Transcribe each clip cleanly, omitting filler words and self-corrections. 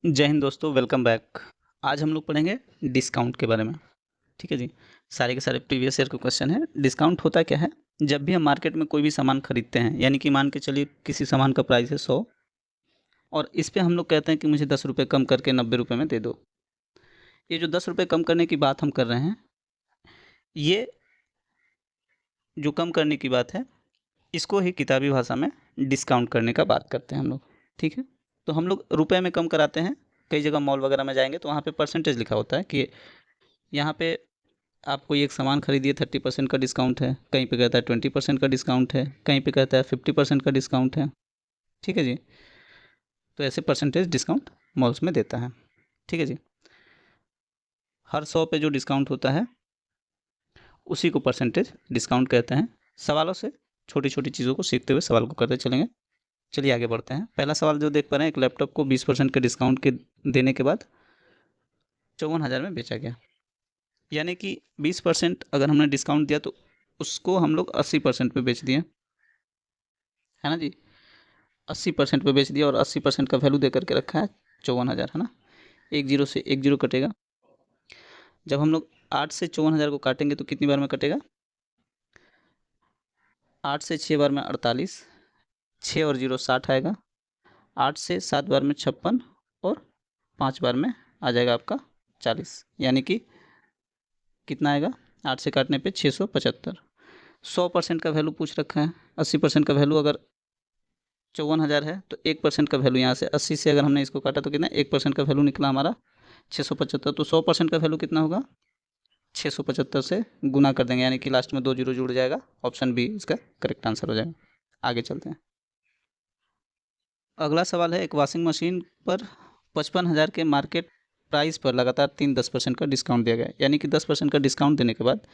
जय हिंद दोस्तों, welcome back. आज हम लोग पढ़ेंगे डिस्काउंट के बारे में। ठीक है जी। सारे के सारे प्रीवियस ईयर के क्वेश्चन है। डिस्काउंट होता क्या है? जब भी हम मार्केट में कोई भी सामान खरीदते हैं, यानी कि मान के चलिए किसी सामान का प्राइस है 100 और इस पे हम लोग कहते हैं कि मुझे 10 रुपये कम करके 90 रुपये में दे दो। ये जो 10 रुपये कम करने की बात हम कर रहे हैं, ये जो कम करने की बात है, इसको ही किताबी भाषा में डिस्काउंट करने का बात करते हैं हम लोग। ठीक है। तो हम लोग रुपए में कम कराते हैं। कई जगह मॉल वगैरह में जाएंगे तो वहाँ पे परसेंटेज लिखा होता है कि यहाँ पे आप कोई एक सामान खरीदिए 30% का डिस्काउंट है, कहीं पे कहता है 20% का डिस्काउंट है, कहीं पे कहता है 50% का डिस्काउंट है। ठीक है जी। तो ऐसे परसेंटेज डिस्काउंट मॉल्स में देता है। ठीक है जी। हर 100 पे जो डिस्काउंट होता है उसी को परसेंटेज डिस्काउंट कहते हैं। सवालों से छोटी छोटी चीज़ों को सीखते हुए सवाल को करते चलेंगे। चलिए आगे बढ़ते हैं। पहला सवाल जो देख पा रहे हैं, एक लैपटॉप को 20% के डिस्काउंट के देने के बाद 54,000 में बेचा गया। यानी कि 20% अगर हमने डिस्काउंट दिया तो उसको हम लोग 80% पे बेच दिए, है ना जी। 80% पे बेच दिया और 80% का वैल्यू दे करके रखा है 54,000, है ना। एक जीरो से एक जीरो कटेगा। जब हम लोग 8 से 54,000 को काटेंगे तो कितनी बार में कटेगा? 8 से 6 बार में 48, 6 और जीरो 60 आएगा। 8 से 7 बार में 56 और 5 बार में आ जाएगा आपका 40। यानी कि कितना आएगा? 8 से काटने पे 675। 100% का वैल्यू पूछ रखा है। 80% का वैल्यू अगर 54,000 है तो 1% का वैल्यू यहाँ से 80 से अगर हमने इसको काटा तो कितना? 1% का वैल्यू निकला हमारा 675। तो 100% का वैल्यू कितना होगा? 675 से गुना कर देंगे, यानी कि लास्ट में 2 जीरो जुड़ जाएगा। ऑप्शन बी इसका करेक्ट आंसर हो जाएगा। आगे चलते हैं। अगला सवाल है, एक वॉशिंग मशीन पर 55,000 के मार्केट प्राइस पर लगातार 3-10% का डिस्काउंट दिया गया। यानी कि 10% का डिस्काउंट देने के बाद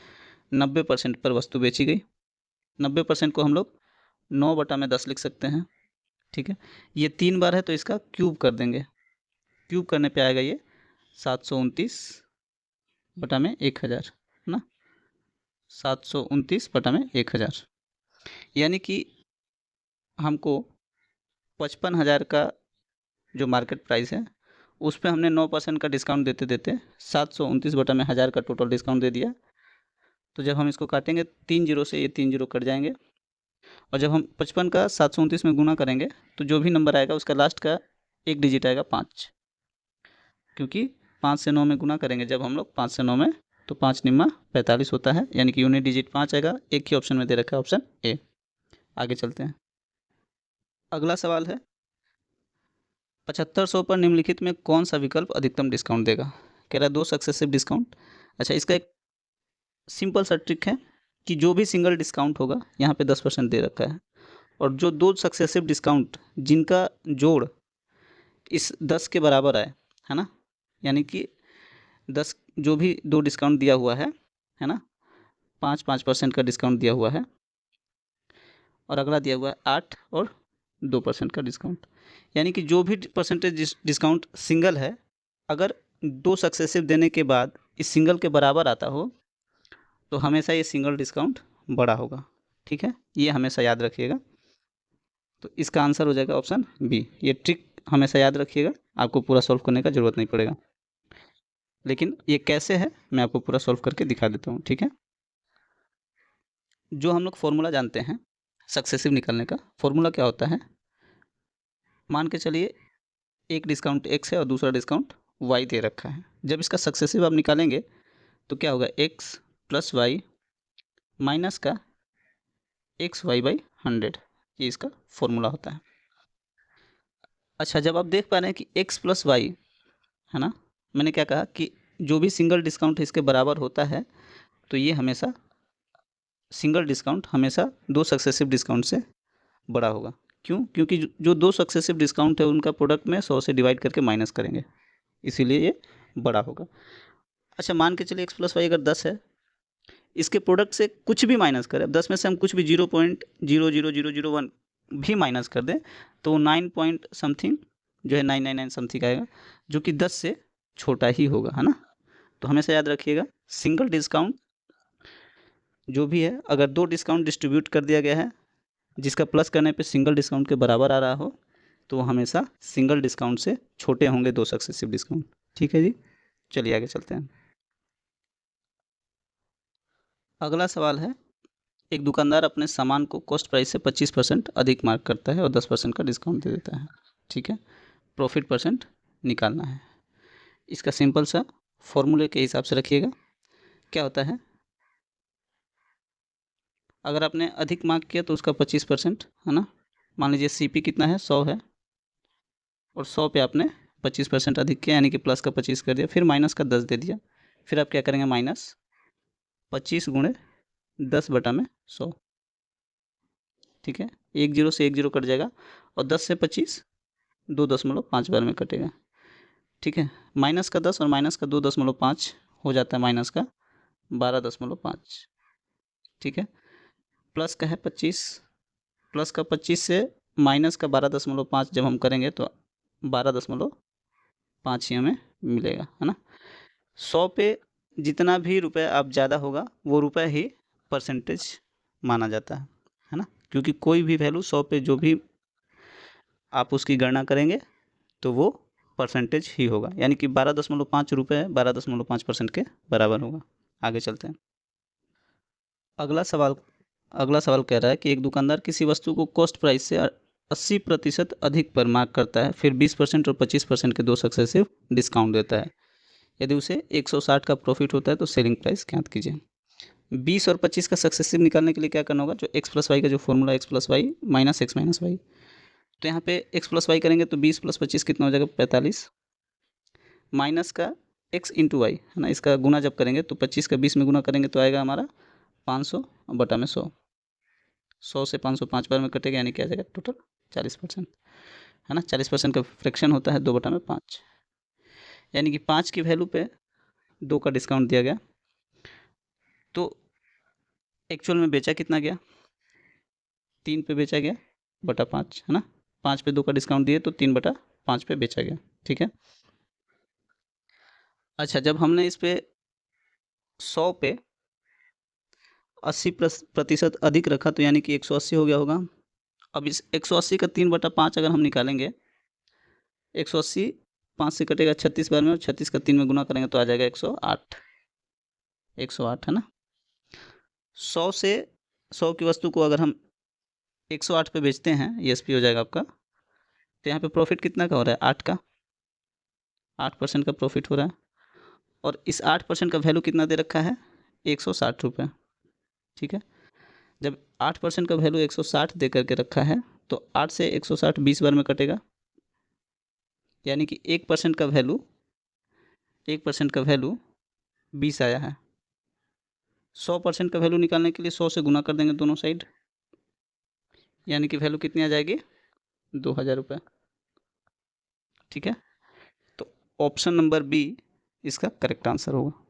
90% पर वस्तु बेची गई। 90% को हम लोग 9/10 लिख सकते हैं। ठीक है। ये 3 बार है तो इसका क्यूब कर देंगे। क्यूब करने पे आएगा ये 729/1000, है ना। 729/1000। यानी कि हमको 55,000 का जो मार्केट प्राइस है उस पे हमने 9% का डिस्काउंट देते देते 729/1000 का टोटल डिस्काउंट दे दिया। तो जब हम इसको काटेंगे 3 जीरो से ये 3 जीरो कट जाएंगे और जब हम 55 का 729 में गुना करेंगे तो जो भी नंबर आएगा उसका लास्ट का एक डिजिट आएगा 5, क्योंकि 5 से 9 में गुना करेंगे जब हम लोग 5 से 9 में, तो 5 निम्मा 45 होता है। यानी कि यूनिट डिजिट 5 आएगा। एक ही ऑप्शन में दे रखा है, ऑप्शन ए। आगे चलते हैं। अगला सवाल है, 7500 पर निम्नलिखित में कौन सा विकल्प अधिकतम डिस्काउंट देगा? कह रहा है 2 सक्सेसिव डिस्काउंट। अच्छा, इसका एक सिंपल सा ट्रिक है कि जो भी सिंगल डिस्काउंट होगा यहाँ पे 10% दे रखा है, और जो 2 सक्सेसिव डिस्काउंट जिनका जोड़ इस 10 के बराबर आए, है ना, यानी कि 10 जो भी 2 डिस्काउंट दिया हुआ है ना, 5% का डिस्काउंट दिया हुआ है और अगला दिया हुआ है 8 और 2% का डिस्काउंट। यानी कि जो भी परसेंटेज डिस्काउंट सिंगल है, अगर 2 सक्सेसिव देने के बाद इस सिंगल के बराबर आता हो तो हमेशा ये सिंगल डिस्काउंट बड़ा होगा। ठीक है, ये हमेशा याद रखिएगा। तो इसका आंसर हो जाएगा ऑप्शन बी। ये ट्रिक हमेशा याद रखिएगा, आपको पूरा सॉल्व करने का ज़रूरत नहीं पड़ेगा। लेकिन ये कैसे है मैं आपको पूरा सॉल्व करके दिखा देता हूँ। ठीक है। जो हम लोग फॉर्मूला जानते हैं सक्सेसिव निकालने का, फॉर्मूला क्या होता है? मान के चलिए एक डिस्काउंट एक्स है और दूसरा डिस्काउंट वाई दे रखा है। जब इसका सक्सेसिव आप निकालेंगे तो क्या होगा? एक्स प्लस वाई माइनस का एक्स वाई बाई 100, ये इसका फॉर्मूला होता है। अच्छा, जब आप देख पा रहे हैं कि एक्स प्लस वाई, है ना, मैंने क्या कहा कि जो भी सिंगल डिस्काउंट है इसके बराबर होता है, तो ये हमेशा सिंगल डिस्काउंट हमेशा 2 सक्सेसिव डिस्काउंट से बड़ा होगा। क्यों? क्योंकि जो 2 सक्सेसिव डिस्काउंट है उनका प्रोडक्ट में 100 से डिवाइड करके माइनस करेंगे, इसीलिए ये बड़ा होगा। अच्छा, मान के चलिए एक्स प्लस वाई अगर 10 है, इसके प्रोडक्ट से कुछ भी माइनस करें, अब 10 में से हम कुछ भी 0.00001 भी माइनस कर दें तो 9 पॉइंट समथिंग जो है 999 समथिंग आएगा, जो कि 10 से छोटा ही होगा, है ना। तो हमेशा याद रखिएगा, सिंगल डिस्काउंट जो भी है, अगर 2 डिस्काउंट डिस्ट्रीब्यूट कर दिया गया है जिसका प्लस करने पे सिंगल डिस्काउंट के बराबर आ रहा हो, तो वो हमेशा सिंगल डिस्काउंट से छोटे होंगे 2 सक्सेसिव डिस्काउंट। ठीक है जी, चलिए आगे चलते हैं। अगला सवाल है, एक दुकानदार अपने सामान को कॉस्ट प्राइस से 25% अधिक मार्क करता है और 10% का डिस्काउंट दे देता है। ठीक है, प्रॉफिट परसेंट निकालना है। इसका सिंपल सा फॉर्मूले के हिसाब से रखिएगा। क्या होता है, अगर आपने अधिक मार्क किया तो उसका 25% है ना। मान लीजिए सीपी कितना है, 100 है, और 100 पे आपने 25% अधिक किया यानी कि प्लस का 25 कर दिया, फिर माइनस का 10 दे दिया। फिर आप क्या करेंगे, माइनस 25 गुणे 10/100। ठीक है, 1 0 से 1 0 कट जाएगा और 10 से 25 2.5 बार में कटेगा। ठीक है, माइनस का 10 और माइनस का 2.5 हो जाता है माइनस का 12.5। ठीक है, प्लस का है 25, प्लस का 25 से माइनस का 12.5 जब हम करेंगे तो 12.5 ही हमें मिलेगा, है ना। 100 पे जितना भी रुपये आप ज़्यादा होगा वो रुपये ही परसेंटेज माना जाता है ना। क्योंकि कोई भी वैल्यू 100 पे जो भी आप उसकी गणना करेंगे तो वो परसेंटेज ही होगा, यानी कि 12.5 रुपये 12.5% के बराबर होगा। आगे चलते हैं। अगला सवाल कह रहा है कि एक दुकानदार किसी वस्तु को कॉस्ट प्राइस से 80% अधिक पर मार्क करता है, फिर 20% और 25% के 2 सक्सेसिव डिस्काउंट देता है। यदि उसे 160 का प्रॉफिट होता है तो सेलिंग प्राइस ज्ञात कीजिए। 20 और 25 का सक्सेसिव निकालने के लिए क्या करना होगा, जो एक्स प्लस वाई का जो formula X plus Y minus X minus Y, तो यहाँ पे एक्स प्लस वाई करेंगे तो 20 + 25 कितना हो जाएगा, 45, माइनस का एक्स इंटू वाई है ना, इसका गुना जब करेंगे तो 25 का 20 में गुना करेंगे तो आएगा हमारा 500 बटा में 100। 100 से 500 5 बार में कटेगा यानी क्या आ जाएगा टोटल 40%, है ना। 40% का फ्रैक्शन होता है 2/5, यानी कि 5 की वैल्यू पे 2 का डिस्काउंट दिया गया। तो एक्चुअल में बेचा कितना गया, 3 पे बेचा गया बटा 5, है ना। 5 पे 2 का डिस्काउंट दिए तो 3/5 पे बेचा गया। ठीक है, अच्छा जब हमने इस पे 100 पे 80% अधिक रखा तो यानी कि 180 हो गया होगा। अब इस 180 का 3/5 अगर हम निकालेंगे, 180 5 से कटेगा 36 बार में और 36 का 3 में गुना करेंगे तो आ जाएगा 108। 108 है ना। 100 की वस्तु को अगर हम 108 पे बेचते हैं, ESP हो जाएगा आपका, तो यहाँ पे प्रॉफिट कितना का हो रहा है, 8 का, 8% का प्रॉफिट हो रहा है। और इस 8% का वैल्यू कितना दे रखा है, 160 रुपये। ठीक है, जब 8% का वैल्यू 160 दे करके रखा है तो 8 से 160 20 बार में कटेगा, यानी कि 1% का वैल्यू 20 आया है। 100% का वैल्यू निकालने के लिए 100 से गुना कर देंगे दोनों साइड, यानी कि वैल्यू कितनी आ जाएगी, 2000 रुपये। ठीक है, तो ऑप्शन नंबर बी इसका करेक्ट आंसर होगा।